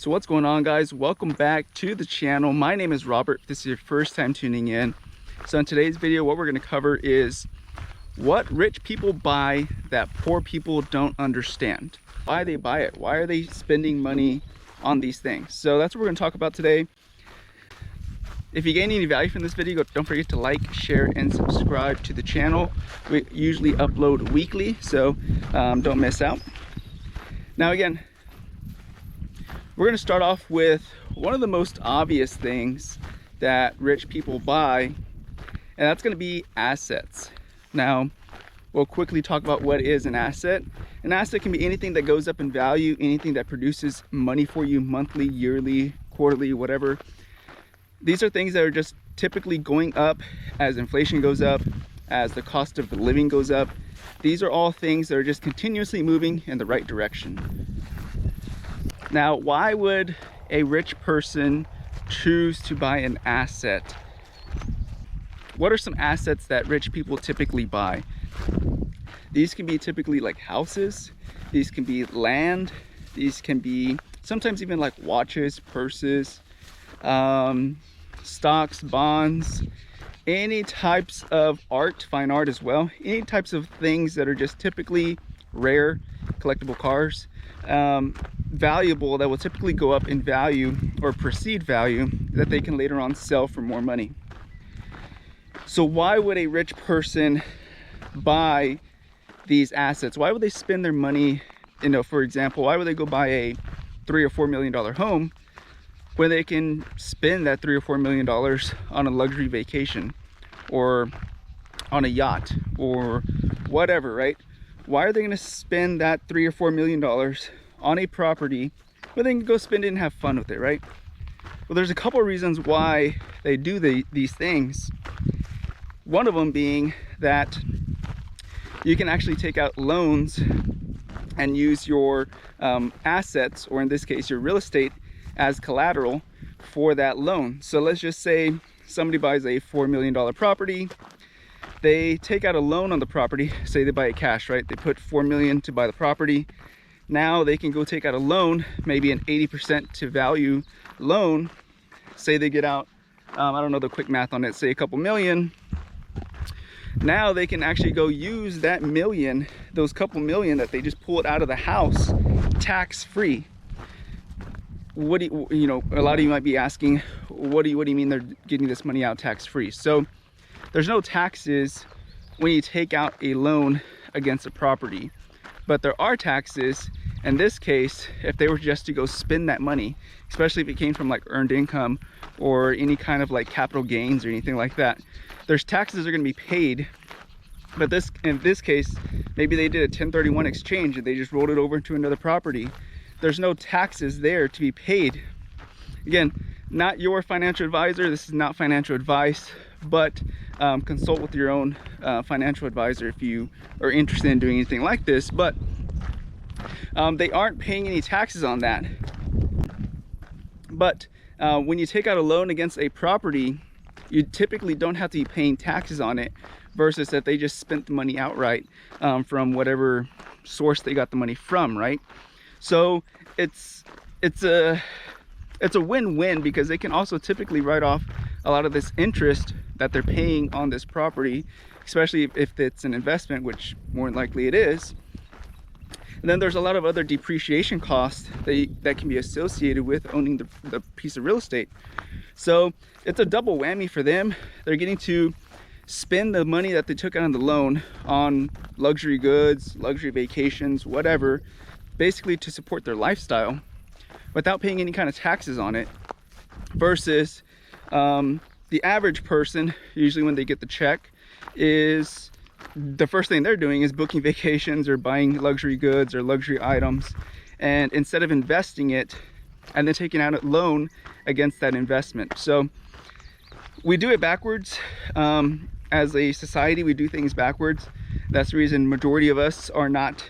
So what's going on, guys? Welcome back to the channel. My name is Robert. If this is your first time tuning in. So in today's video, what we're going to cover is what rich people buy that poor people don't understand. Why they buy it. Why are they spending money on these things? So that's what we're going to talk about today. If you gain any value from this video, don't forget to like, share, and subscribe to the channel. We usually upload weekly, so don't miss out. Now again, we're going to start off with one of the most obvious things that rich people buy, and that's going to be assets. Now, we'll quickly talk about what is an asset. An asset can be anything that goes up in value, anything that produces money for you monthly, yearly, quarterly, whatever. These are things that are just typically going up as inflation goes up, as the cost of living goes up. These are all things that are just continuously moving in the right direction. Now, why would a rich person choose to buy an asset? What are some assets that rich people typically buy? These can be typically like houses, these can be land, these can be sometimes even like watches, purses, stocks, bonds, any types of art, fine art as well, any types of things that are just typically rare, collectible cars, valuable, that will typically go up in value or perceived value that they can later on sell for more money. So why would a rich person buy these assets? Why would they spend their money, for example, why would they go buy a $3 or $4 million home when they can spend that $3 or $4 million on a luxury vacation or on a yacht or whatever, right? Why are they going to spend that $3 or $4 million on a property where they can go spend it and have fun with it, right? Well, there's a couple of reasons why they do these things. One of them being that you can actually take out loans and use your assets, or in this case your real estate, as collateral for that loan. So let's just say somebody buys a $4 million property. They take out a loan on the property. Say they buy it cash, right? They put $4 million to buy the property. Now they can go take out a loan, maybe an 80% to value loan. Say they get out, I don't know the quick math on it, say a couple million. Now they can actually go use that million, those couple million that they just pulled out of the house, tax-free. What do you, a lot of you might be asking, what do you mean they're getting this money out tax-free? So there's no taxes when you take out a loan against a property, but there are taxes in this case if they were just to go spend that money, especially if it came from like earned income or any kind of like capital gains or anything like that. There's taxes that are going to be paid, but in this case, maybe they did a 1031 exchange and they just rolled it over into another property. There's no taxes there to be paid. Again, not your financial advisor. This is not financial advice, but consult with your own financial advisor if you are interested in doing anything like this. But they aren't paying any taxes on that. But when you take out a loan against a property, you typically don't have to be paying taxes on it, versus if they just spent the money outright from whatever source they got the money from, right? So it's a win-win, because they can also typically write off a lot of this interest that they're paying on this property, especially if it's an investment, which more than likely it is. And then there's a lot of other depreciation costs that can be associated with owning the piece of real estate. So it's a double whammy for them. They're getting to spend the money that they took out on the loan on luxury goods, luxury vacations, whatever, basically to support their lifestyle without paying any kind of taxes on it, versus the average person, usually when they get the check, is the first thing they're doing is booking vacations or buying luxury goods or luxury items, and instead of investing it and then taking out a loan against that investment. So we do it backwards. As a society, we do things backwards. That's the reason majority of us are not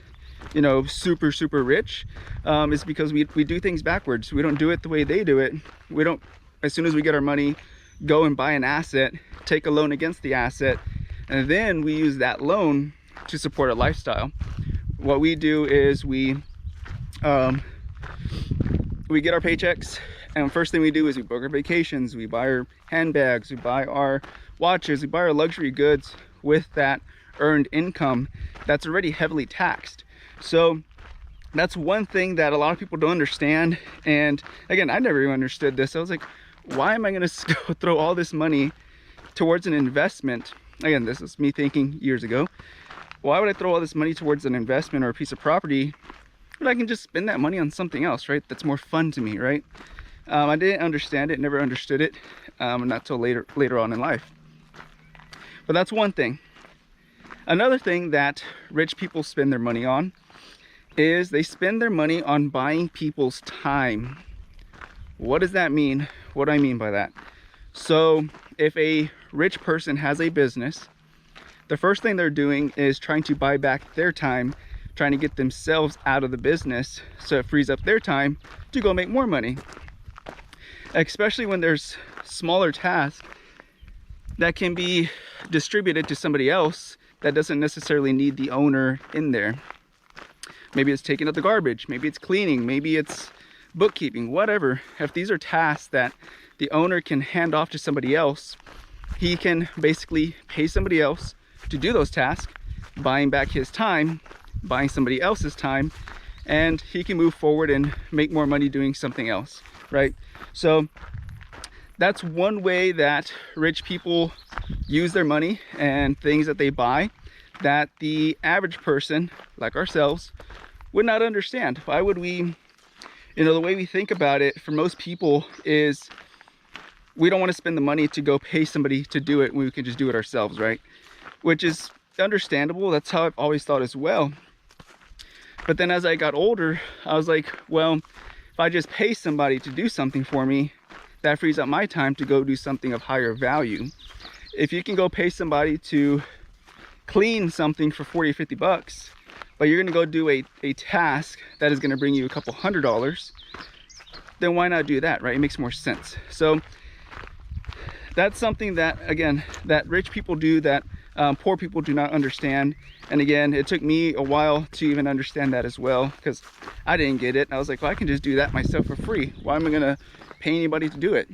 super rich, is because we do things backwards. We don't do it the way they do it. We don't, as soon as we get our money, go and buy an asset, take a loan against the asset, and then we use that loan to support a lifestyle. What we do is we we get our paychecks, and first thing we do is we book our vacations, we buy our handbags, we buy our watches, we buy our luxury goods with that earned income that's already heavily taxed. So that's one thing that a lot of people don't understand. And again, I never even understood this. I was like, why am I going to go throw all this money towards an investment? Again, this is me thinking years ago. Why would I throw all this money towards an investment or a piece of property when I can just spend that money on something else, right? That's more fun to me, right? I didn't understand it, never understood it, not till later on in life. But that's one thing. Another thing that rich people spend their money on is they spend their money on buying people's time. What does that mean? What do I mean by that? So if a rich person has a business, the first thing they're doing is trying to buy back their time, trying to get themselves out of the business so it frees up their time to go make more money. Especially when there's smaller tasks that can be distributed to somebody else that doesn't necessarily need the owner in there. Maybe it's taking out the garbage, maybe it's cleaning, maybe it's bookkeeping, whatever. If these are tasks that the owner can hand off to somebody else, he can basically pay somebody else to do those tasks, buying back his time, buying somebody else's time, and he can move forward and make more money doing something else, right? So that's one way that rich people use their money and things that they buy that the average person like ourselves would not understand. Why would we, the way we think about it for most people is we don't want to spend the money to go pay somebody to do it when we can just do it ourselves, right? Which is understandable. That's how I've always thought as well. But then as I got older, I was like, well, if I just pay somebody to do something for me, that frees up my time to go do something of higher value. If you can go pay somebody to clean something for 40 or 50 bucks, but you're gonna go do a task that is gonna bring you a couple $100, then why not do that, right? It makes more sense. So that's something that, again, that rich people do that poor people do not understand. And again, it took me a while to even understand that as well, because I didn't get it. I was like, well, I can just do that myself for free. Why am I gonna pay anybody to do it?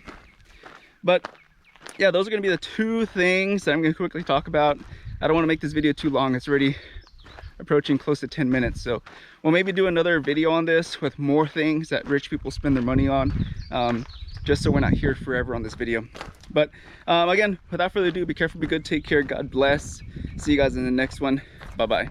But yeah, those are gonna be the two things that I'm gonna quickly talk about. I don't want to make this video too long. It's already approaching close to 10 minutes. So we'll maybe do another video on this with more things that rich people spend their money on, just so we're not here forever on this video. But again, without further ado, be careful, be good, take care, God bless. See you guys in the next one. Bye-bye.